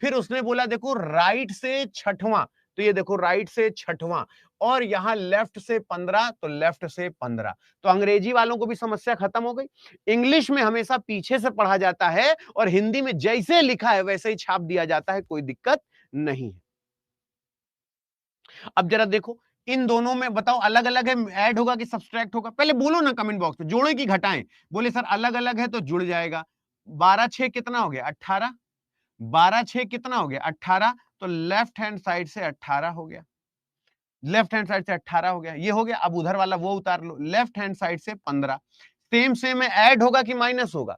फिर उसने बोला देखो राइट से 6वां, तो ये देखो राइट से 6वां, और यहां लेफ्ट से 15, तो लेफ्ट से 15। तो अंग्रेजी वालों को भी समस्या खत्म हो गई। इंग्लिश में हमेशा पीछे से पढ़ा जाता है, और हिंदी में जैसे लिखा है वैसे ही छाप दिया जाता है, कोई दिक्कत नहीं है। अब जरा देखो, इन दोनों में बताओ अलग अलग है, ऐड होगा कि सब्सट्रैक्ट होगा? पहले बोलो ना कमेंट बॉक्स में, जोड़े की घटाएं? बोले सर अलग अलग है तो जुड़ जाएगा। 12 6 कितना हो गया, 18। 12 6 कितना हो गया, 18। तो लेफ्ट हैंड साइड से 18 हो गया, लेफ्ट हैंड साइड से 18 हो गया, ये हो गया। अब उधर वाला वो उतार लो, लेफ्ट हैंड साइड से 15। सेम सेम है, ऐड होगा कि माइनस होगा?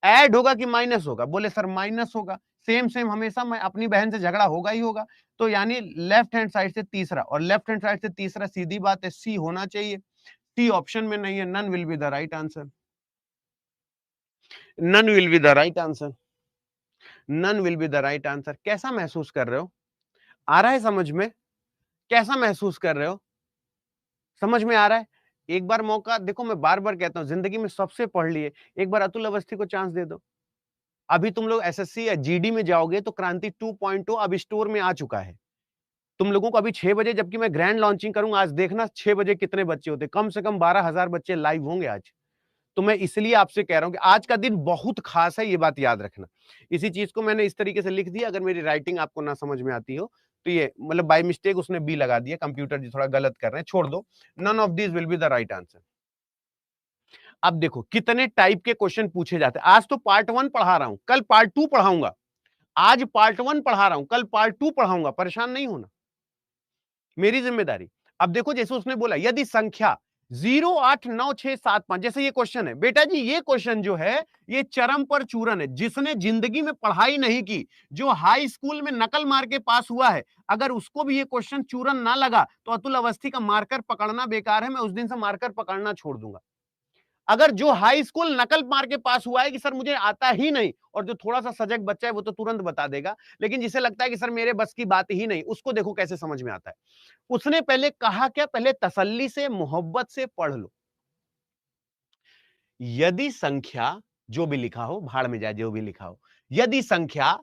ऐड होगा कि माइनस होगा? बोले सर माइनस होगा। सेम सेम हमेशा मैं अपनी बहन से झगड़ा होगा ही होगा। तो यानी लेफ्ट हैंड साइड से तीसरा, और लेफ्ट हैंड साइड से तीसरा सीधी बात है सी होना चाहिए। सी ऑप्शन में नहीं है, none will be the right answer, none will be the right answer, none will be the right answer. कैसा महसूस कर रहे हो? आ रहा है समझ में? कैसा महसूस कर रहे हो? समझ में आ रहा है? एक बार मौका देखो, मैं बार बार कहता हूं, जिंदगी में सबसे पढ़ लिए, एक बार अतुल अवस्थी को चांस दे दो। अभी तुम लोग एसएससी या जीडी में जाओगे तो क्रांति 2.0 अब स्टोर में आ चुका है। तुम लोगों को अभी 6 बजे, जबकि मैं ग्रैंड लॉन्चिंग करूंगा, आज देखना 6 बजे कितने बच्चे होते, कम से कम 12,000 बच्चे लाइव होंगे आज। तो मैं इसलिए आपसे कह रहा हूं कि आज का दिन बहुत खास है, ये बात याद रखना। इसी चीज को मैंने इस तरीके से लिख दिया, अगर मेरी राइटिंग आपको ना समझ में आती हो तो ये मतलब बाय मिस्टेक उसने बी लगा दिया, कंप्यूटर जी थोड़ा गलत कर रहे हैं, छोड़ दो। None of this will be the right answer. अब देखो कितने टाइप के क्वेश्चन पूछे जाते हैं। आज तो पार्ट 1 पढ़ा रहा हूं, कल पार्ट 2 पढ़ाऊंगा। आज पार्ट 1 पढ़ा रहा हूं, कल पार्ट 2 पढ़ाऊंगा, परेशान नहीं होना, मेरी जिम्मेदारी। अब देखो जैसे उसने बोला यदि संख्या 08965, जैसे ये क्वेश्चन है बेटा जी, ये क्वेश्चन जो है ये चरम पर चूरन है। जिसने जिंदगी में पढ़ाई नहीं की, जो हाई स्कूल में नकल मार के पास हुआ है, अगर उसको भी ये क्वेश्चन चूरन ना लगा तो अतुल अवस्थी का मार्कर पकड़ना बेकार है, मैं उस दिन से मार्कर पकड़ना छोड़ दूंगा। अगर जो हाई स्कूल नकल मार के पास हुआ है कि सर मुझे आता ही नहीं, और जो थोड़ा सा सजग बच्चा है वो तो तुरंत बता देगा, लेकिन जिसे लगता है कि सर मेरे बस की बात ही नहीं, उसको देखो कैसे समझ में आता है। उसने पहले कहा क्या, पहले तसल्ली से मोहब्बत से पढ़ लो। यदि संख्या, जो भी लिखा हो भाड़ में जाए, जो भी लिखा हो, यदि संख्या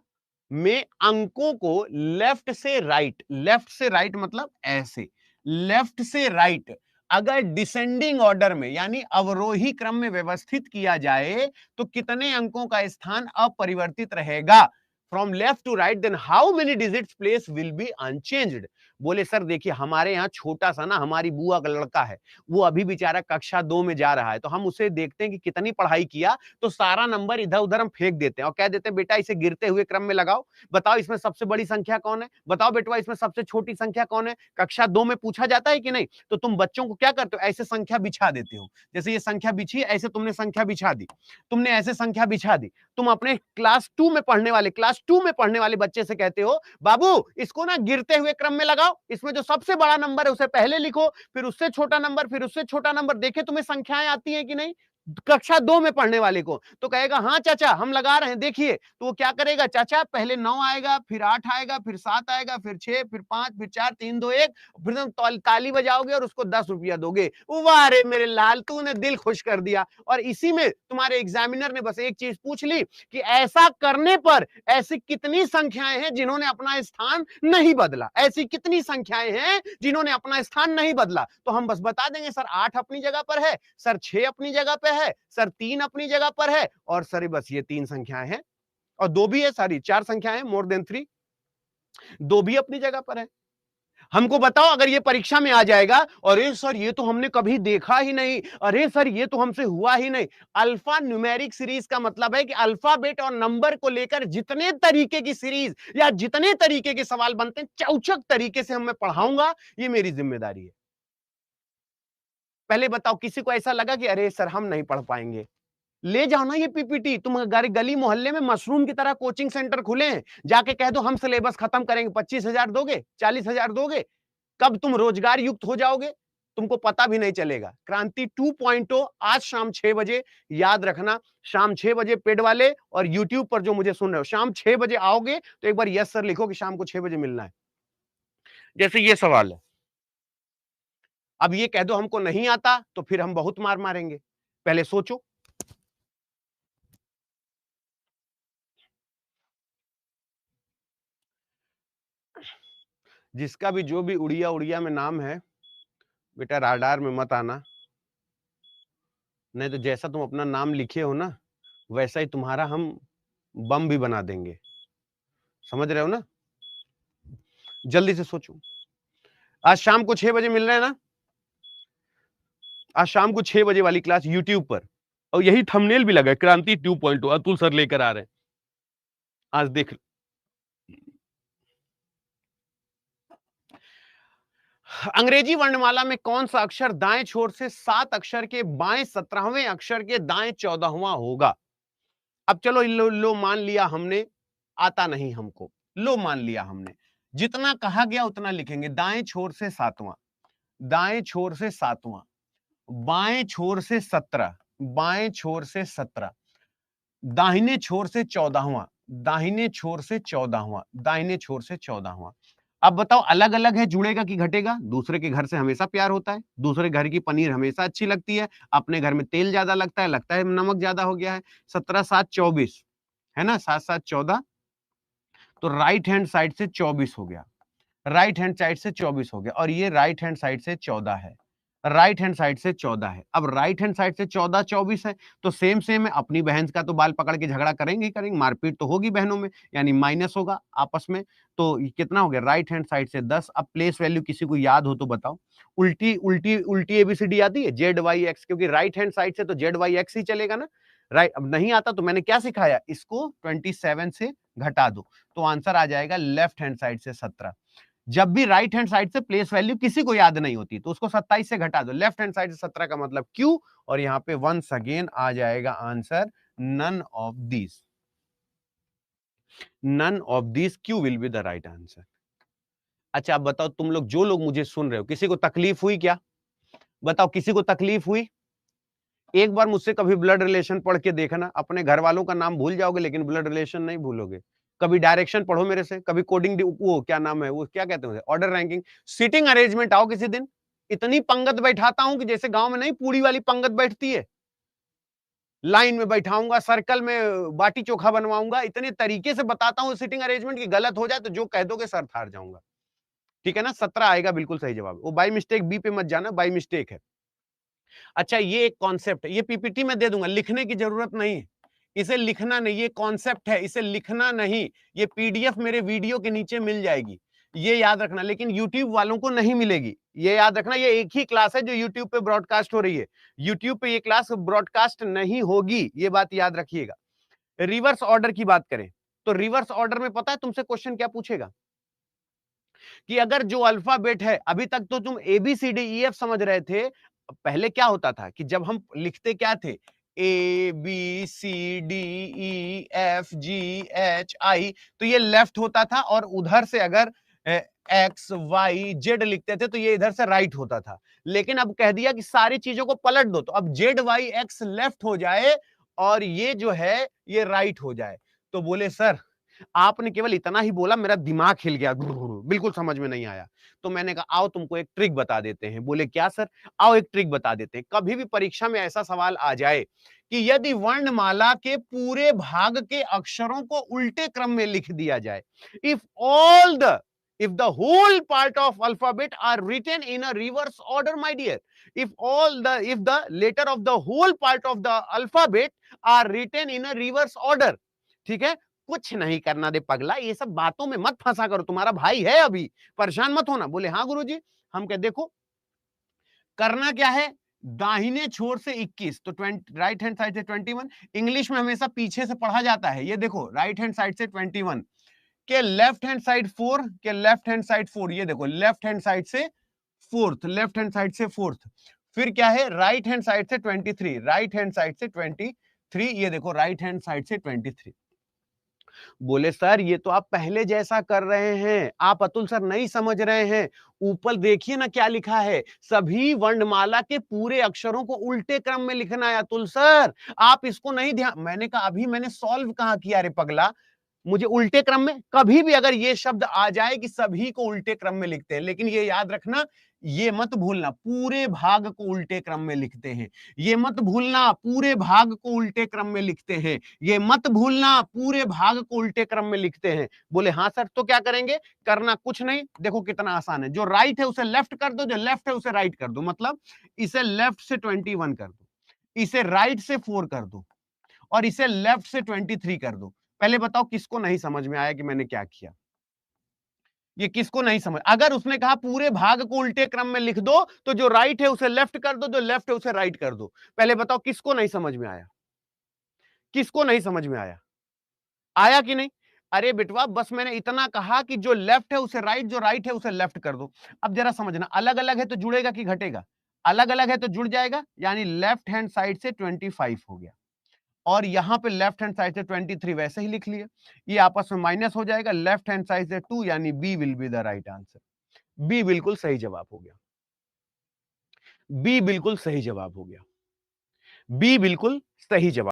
में अंकों को लेफ्ट से राइट, लेफ्ट से राइट मतलब ऐसे, लेफ्ट से राइट अगर डिसेंडिंग ऑर्डर में यानी अवरोही क्रम में व्यवस्थित किया जाए तो कितने अंकों का स्थान अपरिवर्तित रहेगा? From left to right, then how many digits place will be unchanged. बोले सर देखिए हमारे यहाँ छोटा सा ना, हमारी बुआ का लड़का है, वो अभी बेचारा कक्षा 2 में जा रहा है, तो हम उसे देखते हैं कि कितनी पढ़ाई किया, तो सारा नंबर इधर उधर हम फेंक देते हैं और कह देते हैं बेटा इसे गिरते हुए क्रम में लगाओ, बताओ इसमें सबसे बड़ी संख्या कौन है, बताओ बेटवा इसमें सबसे छोटी संख्या कौन है। कक्षा 2 में पूछा जाता है कि नहीं? तो तुम बच्चों को क्या करते हो, ऐसे संख्या बिछा देते हो, जैसे ये संख्या बिछी है ऐसे तुमने संख्या बिछा दी, तुमने ऐसे संख्या बिछा दी। तुम अपने क्लास 2 में पढ़ने वाले बच्चे से कहते हो बाबू इसको ना गिरते हुए क्रम में लगाओ, इसमें जो सबसे बड़ा नंबर है उसे पहले लिखो, फिर उससे छोटा नंबर, फिर उससे छोटा नंबर, देखे तुम्हें संख्याएं आती हैं कि नहीं? कक्षा 2 में पढ़ने वाले को तो कहेगा हाँ चाचा हम लगा रहे हैं देखिए, तो वो क्या करेगा, चाचा पहले 9 आएगा, फिर 8 आएगा, फिर 7 आएगा, फिर 6, फिर 5, फिर 4, 3, 2, 1, फिर तुम ताली बजाओगे और उसको 10 रुपया दोगे। वाह रे मेरे लाल, तूने दिल खुश कर दिया। और इसी में तुम्हारे एग्जामिनर ने बस एक चीज पूछ ली कि ऐसा करने पर ऐसी कितनी संख्याएं हैं जिन्होंने अपना स्थान नहीं बदला, ऐसी कितनी संख्याएं हैं जिन्होंने अपना स्थान नहीं बदला, तो हम बस बता देंगे सर 8 अपनी जगह पर है, सर 6 अपनी जगह पे है, सर 3 अपनी जगह पर है, और सर बस ये 3 संख्याएं हैं, और 2 भी है, सारी 4 संख्याएं हैं, मोर देन 3, 2 भी अपनी जगह पर है। हमको बताओ अगर ये परीक्षा में आ जाएगा, अरे सर ये तो हमने कभी देखा ही नहीं, अरे सर ये तो हमसे हुआ ही नहीं। अल्फा न्यूमेरिक सीरीज का मतलब है कि अल्फाबेट और नंबर को लेकर जितने तरीके की सीरीज या जितने तरीके के सवाल बनते हैं, चौचक तरीके से मैं पढ़ाऊंगा, ये मेरी जिम्मेदारी है। पहले बताओ किसी को ऐसा लगा कि अरे सर हम नहीं पढ़ पाएंगे? ले जाओ ना ये पीपीटी, तुम गली मोहल्ले में मशरूम की तरह कोचिंग सेंटर खुले हैं, जाके कह दो हम सिलेबस खत्म करेंगे, 25,000 दोगे, 40,000 दोगे, कब तुम रोजगार युक्त हो जाओगे तुमको पता भी नहीं चलेगा। क्रांति 2.0 आज शाम 6 बजे, याद रखना, शाम 6 बजे पेड वाले और यूट्यूब पर जो मुझे सुन रहे हो, शाम 6 बजे आओगे तो एक बार यस सर लिखो कि शाम को 6 बजे मिलना है। जैसे ये सवाल है, अब ये कह दो हमको नहीं आता तो फिर हम बहुत मार मारेंगे, पहले सोचो। जिसका भी जो भी उड़िया उड़िया में नाम है, बेटा राडार में मत आना, नहीं तो जैसा तुम अपना नाम लिखे हो ना वैसा ही तुम्हारा हम बम भी बना देंगे, समझ रहे हो ना? जल्दी से सोचो। आज शाम को 6 बजे मिल रहे हैं ना, आज शाम को 6 बजे वाली क्लास यूट्यूब पर, और यही थंबनेल भी लगा है, क्रांति 2.0 अतुल सर लेकर आ रहे हैं, आज देख। अंग्रेजी वर्णमाला में कौन सा अक्षर दाएं छोर से 7 अक्षर के बाएं 17वें अक्षर के दाएं 14वां होगा? अब चलो लो मान लिया हमने, आता नहीं हमको, लो मान लिया हमने, जितना कहा गया उतना लिखेंगे। दाएं छोर से 7वां, दाएं छोर से 7वां, बाएं छोर से 17, बाएं छोर से 17, दाहिने छोर से 14वां, दाहिने छोर से 14वां, दाहिने छोर से 14वां। अब बताओ अलग अलग है, जुड़ेगा कि घटेगा? दूसरे के घर से हमेशा प्यार होता है, दूसरे घर की पनीर हमेशा अच्छी लगती है, अपने घर में तेल ज्यादा लगता है नमक ज्यादा हो गया है। 17 7 24 है ना, 7 7 14, तो राइट हैंड साइड से 24 हो गया, राइट हैंड साइड से 24 हो गया, और ये राइट हैंड साइड से 14 है, राइट हैंड साइड से 14 है। अब राइट हैंड साइड से 14 24 है, तो सेम सेम है, अपनी बहन का तो बाल पकड़ के झगड़ा करेंगे ही करेंगे, मारपीट तो होगी बहनों में, यानी माइनस होगा आपस में, तो कितना हो गया? राइट हैंड साइड से 10। अब प्लेस वैल्यू किसी को याद हो तो बताओ। उल्टी उल्टी उल्टी एबीसीडी आती है, जेड वाई एक्स, क्योंकि राइट हैंड साइड से तो जेड वाई एक्स ही चलेगा ना, राइट। अब नहीं आता तो मैंने क्या सिखाया, इसको 27 से घटा दो, तो आंसर आ जाएगा लेफ्ट हैंड साइड से 17। जब भी राइट हैंड साइड से प्लेस वैल्यू किसी को याद नहीं होती तो उसको 27 से घटा दो, लेफ्ट हैंड साइड से 17 का मतलब क्यू, और यहां पे वंस अगेन आ जाएगा answer none of this, none of this Q will be the right answer. अच्छा अब बताओ तुम लोग, जो लोग मुझे सुन रहे हो, किसी को तकलीफ हुई क्या? बताओ किसी को तकलीफ हुई? एक बार मुझसे कभी ब्लड रिलेशन पढ़ के देखना, अपने घर वालों का नाम भूल जाओगे लेकिन ब्लड रिलेशन नहीं भूलोगे। कभी डायरेक्शन पढ़ो मेरे से, कभी कोडिंग, वो क्या नाम है, वो क्या कहते हैं, ऑर्डर रैंकिंग, सीटिंग अरेंजमेंट आओ किसी दिन, इतनी पंगत बैठाता हूं कि जैसे गांव में नहीं पूरी वाली पंगत बैठती है, लाइन में बैठाऊंगा, सर्कल में बाटी चोखा बनवाऊंगा, इतने तरीके से बताता हूं सीटिंग अरेंजमेंट की, गलत हो जाए तो जो कह दोगे सर थार जाऊंगा। ठीक है ना, 17 आएगा बिल्कुल सही जवाब, वो बाई मिस्टेक बी पे मत जाना, बाई मिस्टेक है। अच्छा ये एक कॉन्सेप्ट है, ये पीपीटी में दे दूंगा, लिखने की जरूरत नहीं है, इसे लिखना नहीं, ये कॉन्सेप्ट है, इसे लिखना नहीं, ये पीडीएफ मेरे वीडियो के नीचे मिल जाएगी, ये याद रखना, लेकिन यूट्यूब वालों को नहीं मिलेगी, ये याद रखना, ये एक ही क्लास है जो यूट्यूब पे ब्रॉडकास्ट हो रही है, यूट्यूब पे ये क्लास ब्रॉडकास्ट नहीं होगी, ये बात याद रखिएगा। रिवर्स ऑर्डर की बात करें तो रिवर्स ऑर्डर में पता है तुमसे क्वेश्चन क्या पूछेगा, कि अगर जो अल्फाबेट है, अभी तक तो तुम A B C D E F समझ रहे थे, पहले क्या होता था कि जब हम लिखते क्या थे, A B C D E F G H I, तो ये लेफ्ट होता था, और उधर से अगर एक्स वाई जेड लिखते थे तो ये इधर से राइट होता था। लेकिन अब कह दिया कि सारी चीजों को पलट दो, तो अब जेड वाई एक्स लेफ्ट हो जाए और ये जो है ये राइट हो जाए। तो बोले सर आपने केवल इतना ही बोला, मेरा दिमाग हिल गया, बिल्कुल समझ में नहीं आया। तो मैंने कहा आओ तुमको एक ट्रिक बता देते हैं। बोले क्या सर? आओ एक ट्रिक बता देते हैं। कभी भी परीक्षा में ऐसा सवाल आ जाए कि यदि वर्णमाला के पूरे भाग के अक्षरों को उल्टे क्रम में लिख दिया जाए, if the whole part of alphabet are written in a reverse order, my dear, if the letter of the whole part of the alphabet are written in a reverse order, ठीक है, कुछ नहीं करना दे पगला, ये सब बातों में मत फंसा करो, तुम्हारा भाई है अभी, परेशान मत होना। बोले हाँ गुरुजी। हम कह देखो करना क्या है, दाहिने छोर से 21, तो राइट हैंड साइड से 21, इंग्लिश में हमेशा पीछे से पढ़ा जाता है, ये देखो राइट हैंड साइड से 21 के लेफ्ट हैंड साइड 4 के लेफ्ट हैंड साइड 4, ये देखो लेफ्ट हैंड साइड से फोर्थ, लेफ्ट हैंड साइड से फोर्थ, फिर क्या है राइट हैंड साइड से 23, राइट हैंड साइड से 23, ये देखो राइट हैंड साइड से 23। बोले सर ये तो आप पहले जैसा कर रहे हैं, आप अतुल सर नहीं समझ रहे हैं, ऊपर देखिए ना क्या लिखा है, सभी वर्णमाला के पूरे अक्षरों को उल्टे क्रम में लिखना है अतुल सर, आप इसको नहीं ध्यान। मैंने कहा अभी मैंने सॉल्व कहां किया रे पगला, मुझे उल्टे क्रम में, कभी भी अगर ये शब्द आ जाए कि सभी को उल्टे क्रम में लिखते हैं, लेकिन ये याद रखना, ये मत भूलना पूरे भाग को उल्टे क्रम में लिखते हैं, ये मत भूलना पूरे भाग को उल्टे क्रम में लिखते हैं, ये मत भूलना पूरे भाग को उल्टे क्रम में लिखते हैं। बोले हाँ सर, तो क्या करेंगे? करना कुछ नहीं, देखो कितना आसान है, जो राइट है उसे लेफ्ट कर दो, जो लेफ्ट है उसे राइट कर दो, मतलब इसे लेफ्ट से 21 कर दो, इसे राइट से 4 कर दो, और इसे लेफ्ट से 23 कर दो। पहले बताओ किसको नहीं समझ में आया कि मैंने क्या किया? ये किसको नहीं समझ? अगर उसने कहा पूरे भाग को उल्टे क्रम में लिख दो, तो जो राइट है उसे लेफ्ट कर दो, जो लेफ्ट है उसे राइट कर दो। पहले बताओ किसको नहीं समझ में आया? किसको नहीं समझ में आया? आया कि नहीं? अरे बेटवा बस मैंने इतना कहा कि जो लेफ्ट है उसे राइट, जो राइट है उसे लेफ्ट कर दो। अब जरा समझना, अलग अलग है तो जुड़ेगा कि घटेगा? अलग अलग है तो जुड़ जाएगा, यानी लेफ्ट हैंड साइड से 25 हो गया, और यहां पे लेफ्ट हैंड साइड से 23 वैसे ही लिख लिया, ये आपस में माइनस हो जाएगा, लेफ्ट हैंड साइड से 2, यानी B will be the right answer. B बिल्कुल सही जवाब हो गया, बी बिल्कुल सही जवाब हो गया, बी बिल्कुल सही जवाब।